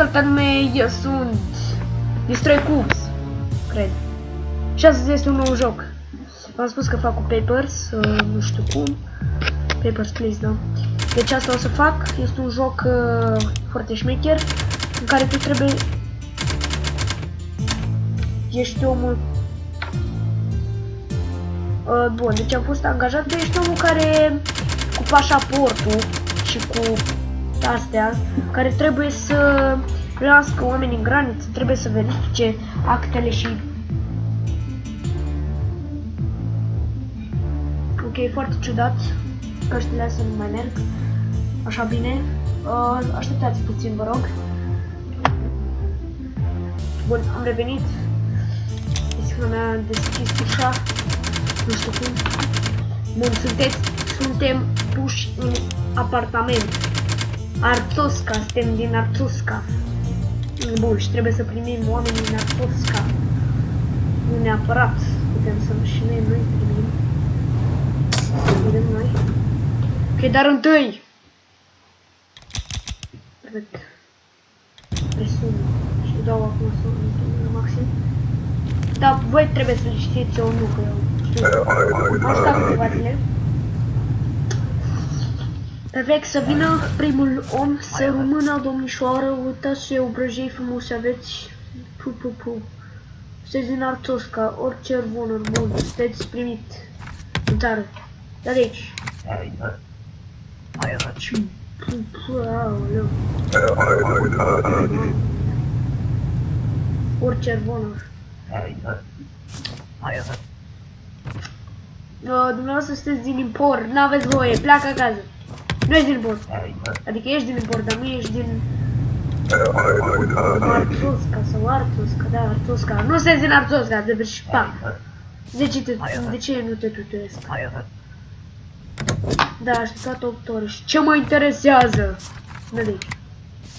salutare lume, eu sunt Destroy Cubes, cred. Și astăzi este un nou joc. V-am spus că fac cu Papers, nu știu cum. Papers, Please, da. Deci asta o să fac, este un joc foarte șmecher, în care tu trebuie... Ești omul... Bun, deci am fost angajat, tu ești omul care... cu pașaportul și cu astea, care trebuie să lască oamenii în graniță, trebuie să verifice actele și... Ok, foarte ciudat, căștile astea nu mai merg așa bine. Așteptați puțin, vă rog. Bun, am revenit. Mea deschis ușa, nu știu cum. Bun, suntem puși în apartament. Arțosca, suntem din Arțosca. Bun, și trebuie să primim oamenii din Arțosca. Nu neapărat, putem să și noi primim. Vedem noi. Ok, dar întâi. Perfect. Presum. Și dau acum să la maxim. Dar voi trebuie să știți, eu nu, că eu știu. Am stat câteva zile. Perfect, să vină primul om, să rămână, domnișoară, uitați ce obrăjei frumoase aveți. Pu. Sunteți din Arțosca, orice bună, bun, sunteți primit în țară. Da, deci. Aoleu. Orice bună. Dumneavoastră sunteți din import, n-aveți voie, pleacă acasă. Nu ești din import. Adică ești din import, dar nu ești din... Arțosca sau Arțosca, da, Arțosca. Nu sunteți din Arțosca, de Berșipa. De ce nu te tutuiesc? Da, așteptat 8 ore. Și ce mă interesează? Da, deci.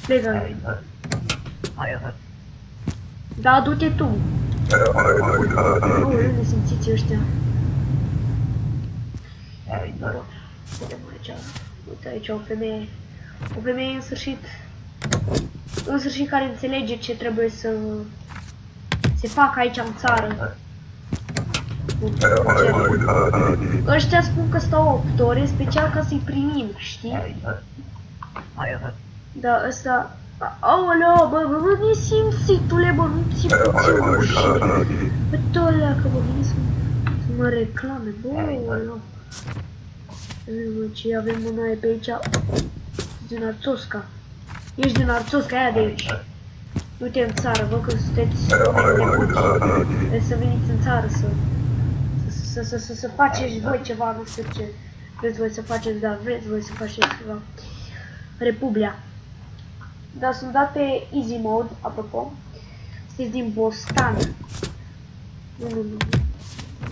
Plecă. Da, du-te tu. Nu, ne simțiți ăștia. Vedem aici. Uite aici o femeie. O femeie în sfârșit. În sfârșit care înțelege ce trebuie să se facă aici în țară. Ăștia spun că stau 8 ore special ca să-i primim, știi? Da, ăsta... Aoleo, bă, nesimțitule, bă, nu ți puțin rușine. Bă, tolea, că bă, vine să mă reclame, bă, aoleo. Ce avem noi pe aici? Din Arțosca. Ești din Arțosca, aia de aici. Uite în țară, vă că sunteți oameni nebuți. Vreți să veniți în țară să faceți voi ceva, nu știu ce. Vreți voi să faceți, dar vreți voi să faceți ceva. Republia. Dar sunt dat pe easy mode, apropo. Sunteți din Bostan. Nu.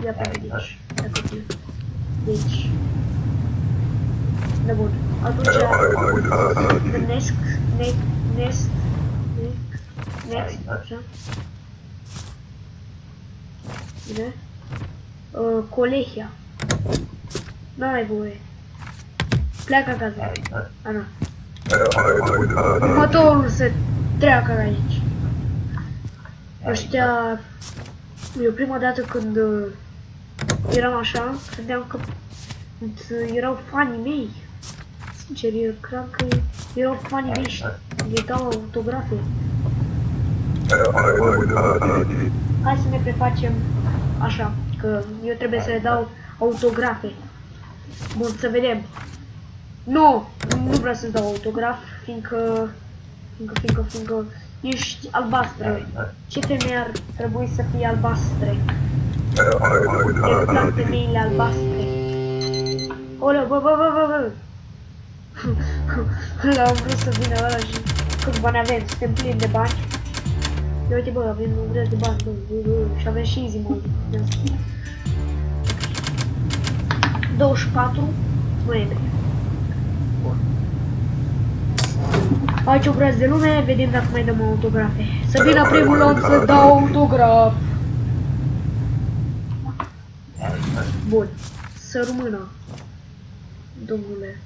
Ia pe aici. Deci. Da, bun. Atunci, next, așa. Bine. Colehia. N-ai voie. Pleacă acasă. Ana. Următorul să treacă aici. Ăștia... Eu prima dată când eram așa, credeam că erau fanii mei. Sincer, eu credeam că erau fanii mei și le dau autografe. Hai să ne prefacem așa, că eu trebuie să le dau autografe. Bun, să vedem. Nu vreau să-ți dau autograf, fiindcă ești albastră. Ce femeie ar trebui să fie albastre? Exact femeile albastre. Oleu, bă. L-am vrut să vină ăla și câți bani avem, suntem plini de bani. Ia uite, bă, avem un greu de bani, bă, și avem și easy mode. 24 noiembrie. Aici o braț de lume, vedem dacă mai dăm autografe. Să vină primul om să dau autograf. Bun, să rămână, domnule.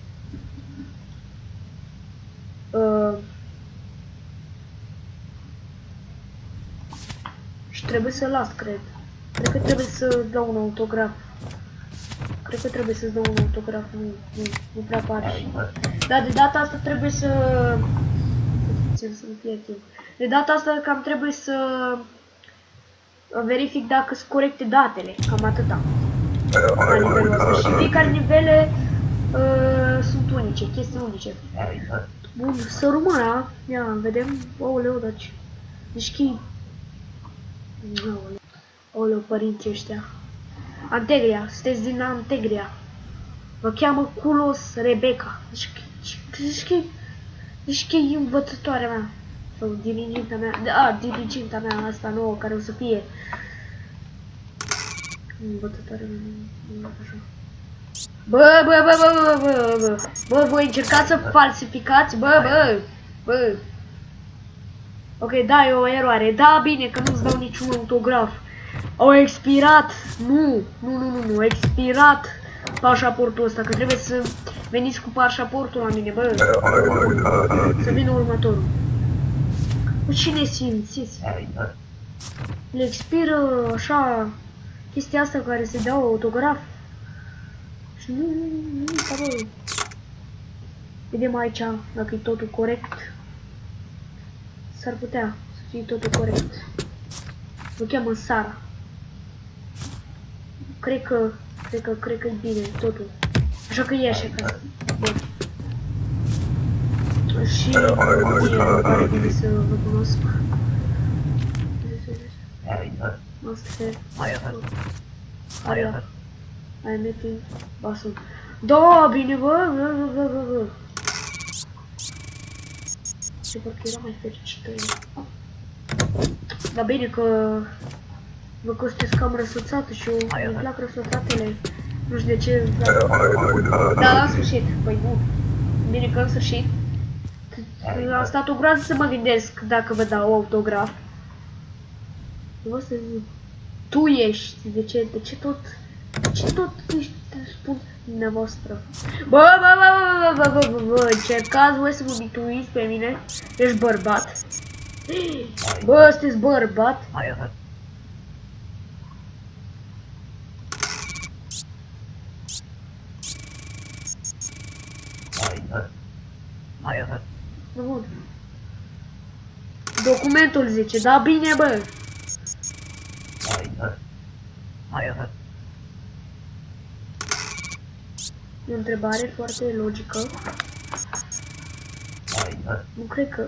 Și trebuie să las, cred. Cred că trebuie să dau un autograf. Cred că trebuie să-ți dau un autograf, nu prea pare. Dar de data asta trebuie să... să-mi fie timp. De data asta cam trebuie să verific dacă sunt corecte datele, cam atâta. La nivelul ăsta. Și fiecare nivele sunt unice, chestii unice. Bun, să rămână, ia, vedem, aoleu, deci chi... Aoleu, părinții ăștia. Antegria, sunteți din Antegria. Vă cheamă Culos Rebecca. Deci că e învățătoarea mea. Sau diriginta mea. Da, diriginta mea asta nouă care o să fie. Învățătoarea mea, așa. Bă, voi încercați să falsificați? Bă. Ok, da, e o eroare. Da, bine, că nu-ți dau niciun autograf. Au expirat. Nu, a expirat pașaportul ăsta, că trebuie să veniți cu pașaportul la mine, bă. Să vină următorul. Cu cine simțiți? Le expiră așa chestia asta care se dau autograf. Și nu, bă. Vedem aici dacă e totul corect. S-ar putea să fie totul corect. Mă cheamă Sara. Cred că e bine totul. Așa că e așa ca. Bun. Și mie pare bine să vă cunosc. Aria. I met in Basul. Da, bine, bă. Și parcă era mai fericită. Dar bine că vă că sunteți cam răsățată și îmi plac răsățatele. Nu știu de ce îmi plac. Da, în sfârșit. Păi nu. Bine că în sfârșit. A stat o groază să mă gândesc dacă vă dau autograf. Vă să zic. Tu ești. De ce tot ești, spun dumneavoastră. Bă, încercați voi să mă bituiți pe mine. Ești bărbat. Bă, sunteți bărbat. Bun. Documentul zice, da bine, bă. E o întrebare foarte logică. Nu cred că...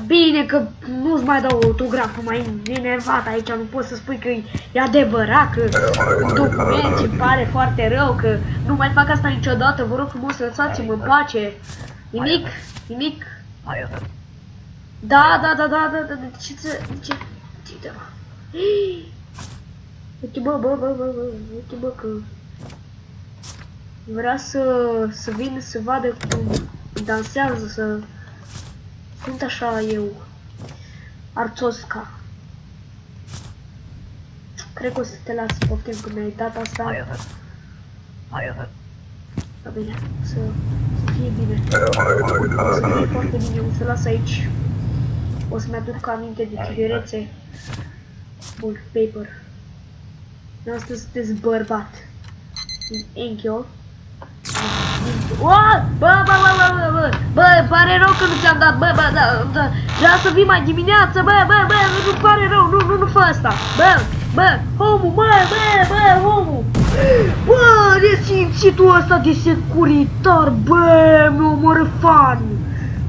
Bine că nu-ți mai dau autograful, mai enervat aici, nu pot să spui că e adevărat, că document îmi pare foarte rău, că nu mai fac asta niciodată, vă rog frumos, lăsați-mă în pace. Nimic. Da, ce uite bă, că vrea să vină să vadă cum dansează, să sunt așa eu, Arțosca. Cred că o să te las, poftim, că mi-ai dat asta. Da, bine, să fie bine. O să fie foarte bine, o să las aici. O să-mi aduc aminte de tinerețe. Bun, paper. Astăzi sunteți bărbat. Angel. Bă, pare rău că nu ți-am dat, bă, da, vreau să vii mai dimineață, bă, nu pare rău, nu fă asta, bă, omul, bă, omul, bă, nesimțitul ăsta de securitar, bă, mi-a omorât fanul,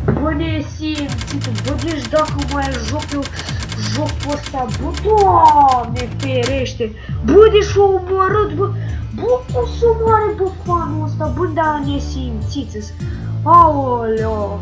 bă, nesimțitul, bă, deci dacă mai joc eu jocul ăsta, bă, Doamne ferește, bă, deci o omorât, bă, cum să moare, bă, fanul ăsta, bă, da, nesimțiți-ți, aoleo.